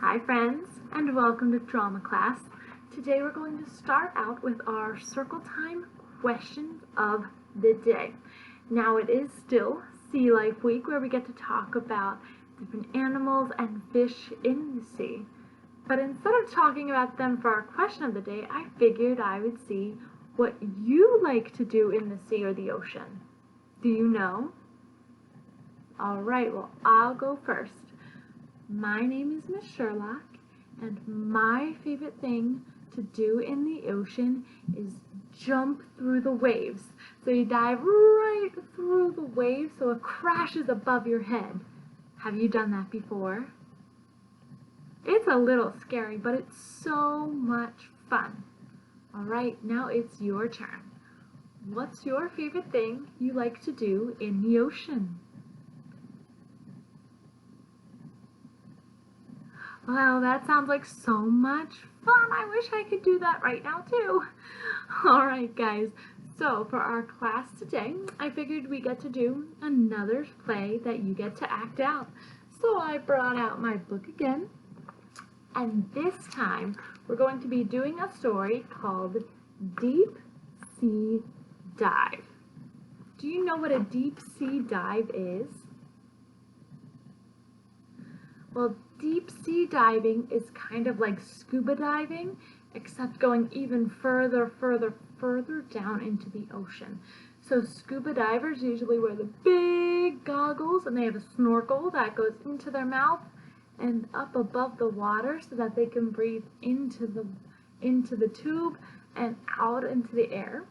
Hi friends, and welcome to drama class. Today we're going to start out with our circle time questions of the day. Now it is still Sea Life Week where we get to talk about different animals and fish in the sea. But instead of talking about them for our question of the day, I figured I would see what you like to do in the sea or the ocean. Do you know? Alright, well I'll go first. My name is Miss Sherlock, and my favorite thing to do in the ocean is jump through the waves. So you dive right through the waves so it crashes above your head. Have you done that before? It's a little scary, but it's so much fun. Alright, now it's your turn. What's your favorite thing you like to do in the ocean? Wow, that sounds like so much fun. I wish I could do that right now too. Alright guys, so for our class today, I figured we get to do another play that you get to act out. So I brought out my book again, and this time we're going to be doing a story called Deep Sea Dive. Do you know what a deep sea dive is? Well, deep sea diving is kind of like scuba diving, except going even further down into the ocean. So scuba divers usually wear the big goggles, and they have a snorkel that goes into their mouth and up above the water so that they can breathe into the tube and out into the air.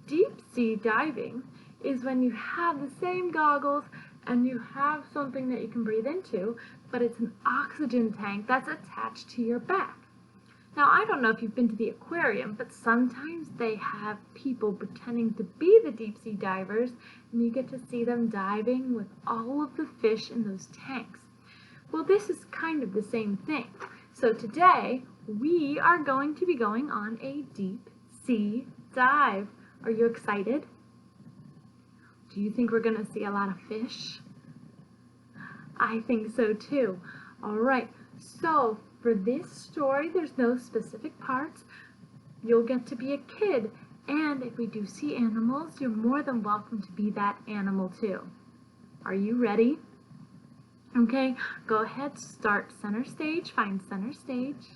Deep sea diving is when you have the same goggles and you have something that you can breathe into, but it's an oxygen tank that's attached to your back. Now, I don't know if you've been to the aquarium, but sometimes they have people pretending to be the deep sea divers, and you get to see them diving with all of the fish in those tanks. Well, this is kind of the same thing. So today, we are going to be going on a deep sea dive. Are you excited? Do you think we're going to see a lot of fish? I think so too. Alright, so for this story, there's no specific parts. You'll get to be a kid, and if we do see animals, you're more than welcome to be that animal too. Are you ready? Okay, go ahead, start center stage, find center stage.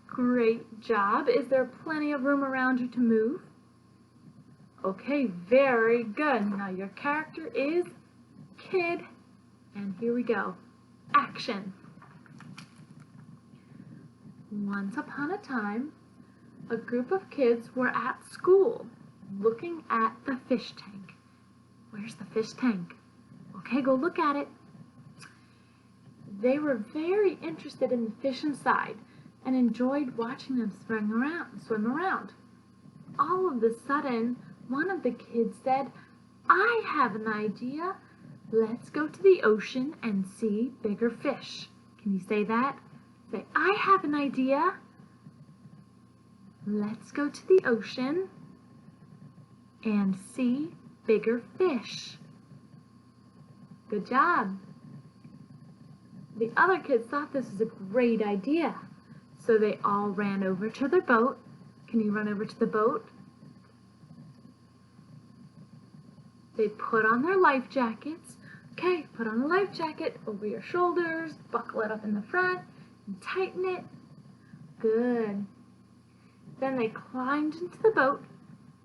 Great job. Is there plenty of room around you to move? Okay, very good. Now your character is Kid, and here we go. Action. Once upon a time, a group of kids were at school looking at the fish tank. Where's the fish tank? Okay, go look at it. They were very interested in the fish inside and enjoyed watching them swim around. All of a sudden, one of the kids said, "I have an idea. Let's go to the ocean and see bigger fish." Can you say that? Say, "I have an idea. Let's go to the ocean and see bigger fish." Good job. The other kids thought this was a great idea, so they all ran over to their boat. Can you run over to the boat? They put on their life jackets. Okay, put on a life jacket over your shoulders, buckle it up in the front, and tighten it. Good. Then they climbed into the boat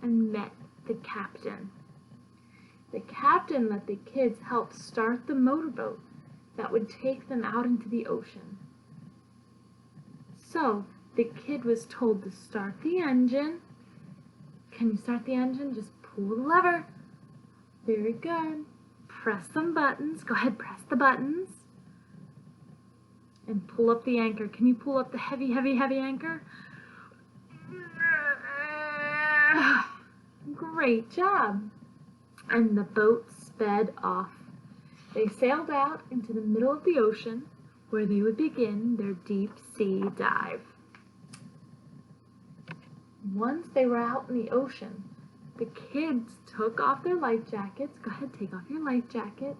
and met the captain. The captain let the kids help start the motorboat that would take them out into the ocean. So, the kid was told to start the engine. Can you start the engine? Just pull the lever. Very good. Press some buttons. Go ahead, press the buttons. And pull up the anchor. Can you pull up the heavy anchor? Great job. And the boat sped off. They sailed out into the middle of the ocean where they would begin their deep sea dive. Once they were out in the ocean, the kids took off their life jackets. Go ahead, take off your life jacket.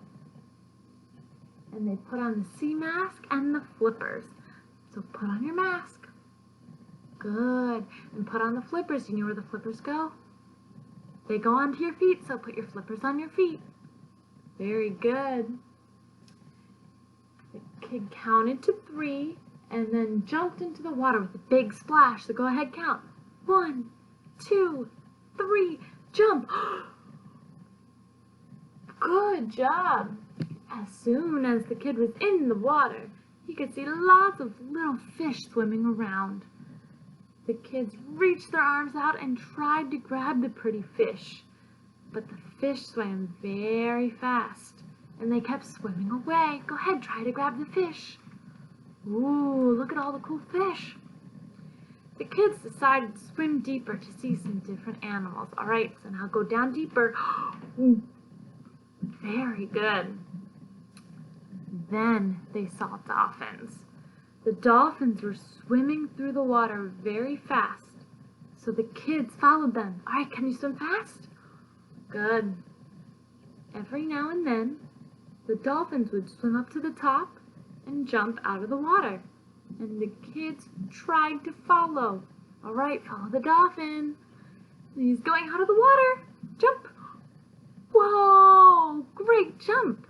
and they put on the sea mask and the flippers. So put on your mask. Good. And put on the flippers. You know where the flippers go? They go onto your feet, so put your flippers on your feet. Very good. The kid counted to 3 and then jumped into the water with a big splash. So go ahead, count. 1, 2, 3, jump. Good job. As soon as the kid was in the water, he could see lots of little fish swimming around. The kids reached their arms out and tried to grab the pretty fish, but the fish swam very fast, and they kept swimming away. Go ahead, try to grab the fish. Ooh, look at all the cool fish. The kids decided to swim deeper to see some different animals. All right, so now go down deeper. Very good. Then they saw dolphins. The dolphins were swimming through the water very fast, so the kids followed them. All right, can you swim fast? Good. Every now and then, the dolphins would swim up to the top and jump out of the water, and the kids tried to follow. All right, follow the dolphin. He's going out of the water. Jump. Whoa, great jump.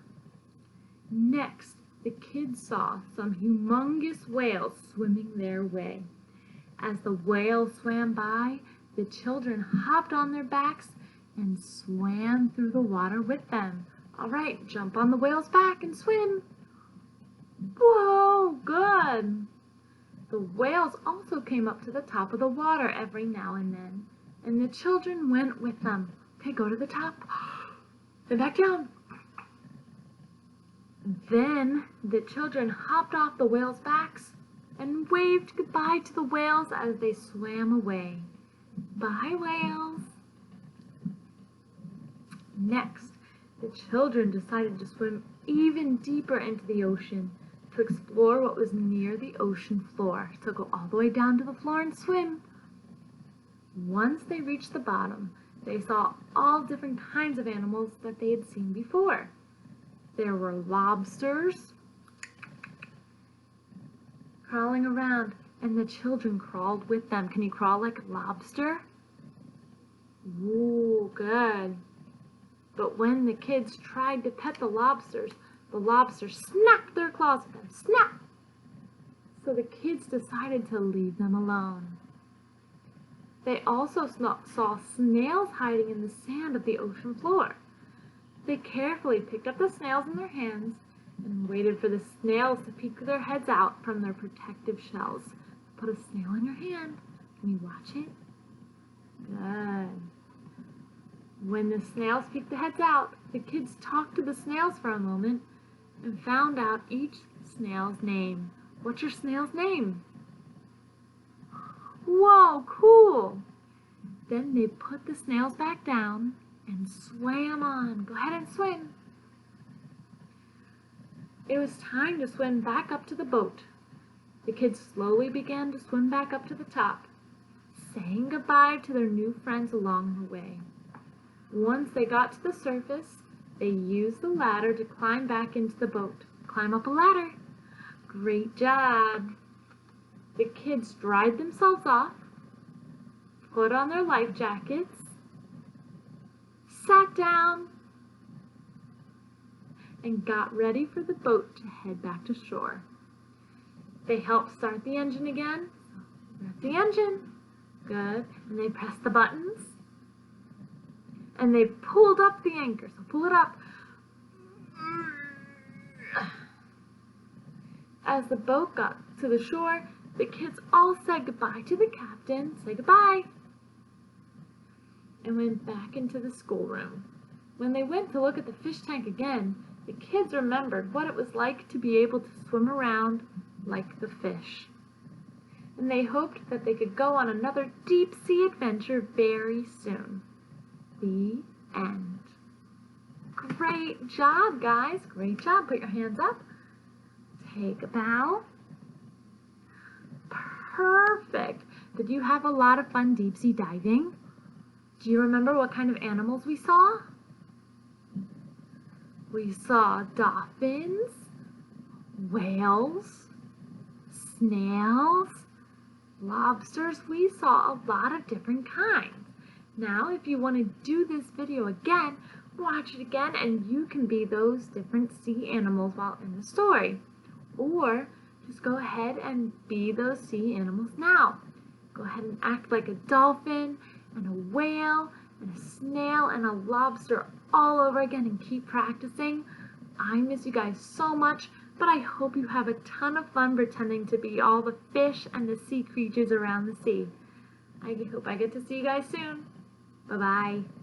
Next, the kids saw some humongous whales swimming their way. As the whales swam by, the children hopped on their backs and swam through the water with them. All right, jump on the whale's back and swim. Whoa, good. The whales also came up to the top of the water every now and then, and the children went with them. Okay, go to the top, then back down. Then the children hopped off the whales' backs and waved goodbye to the whales as they swam away. Bye, whales. Next, the children decided to swim even deeper into the ocean to explore what was near the ocean floor. So go all the way down to the floor and swim. Once they reached the bottom, they saw all different kinds of animals that they had seen before. There were lobsters crawling around, and the children crawled with them. Can you crawl like a lobster? Ooh, good. But when the kids tried to pet the lobsters snapped their claws at them. Snap! So the kids decided to leave them alone. They also saw snails hiding in the sand of the ocean floor. They carefully picked up the snails in their hands and waited for the snails to peek their heads out from their protective shells. Put a snail in your hand. Can you watch it? Good. When the snails peeked their heads out, the kids talked to the snails for a moment and found out each snail's name. What's your snail's name? Whoa, cool! Then they put the snails back down and swam on. Go ahead and swim. It was time to swim back up to the boat. The kids slowly began to swim back up to the top, saying goodbye to their new friends along the way. Once they got to the surface, they used the ladder to climb back into the boat. Climb up a ladder. Great job. The kids dried themselves off, put on their life jackets, sat down, and got ready for the boat to head back to shore. They helped start the engine again. Start the engine. Good. And they pressed the buttons. And they pulled up the anchor. So pull it up. As the boat got to the shore, the kids all said goodbye to the captain. Say goodbye. And went back into the schoolroom. When they went to look at the fish tank again, the kids remembered what it was like to be able to swim around like the fish. And they hoped that they could go on another deep sea adventure very soon. The end. Great job, guys. Great job. Put your hands up. Take a bow. Perfect. Did you have a lot of fun deep sea diving? Do you remember what kind of animals we saw? We saw dolphins, whales, snails, lobsters. We saw a lot of different kinds. Now, if you want to do this video again, watch it again and you can be those different sea animals while in the story. Or just go ahead and be those sea animals now. Go ahead and act like a dolphin and a whale and a snail and a lobster all over again and keep practicing. I miss you guys so much, but I hope you have a ton of fun pretending to be all the fish and the sea creatures around the sea. I hope I get to see you guys soon. Bye-bye.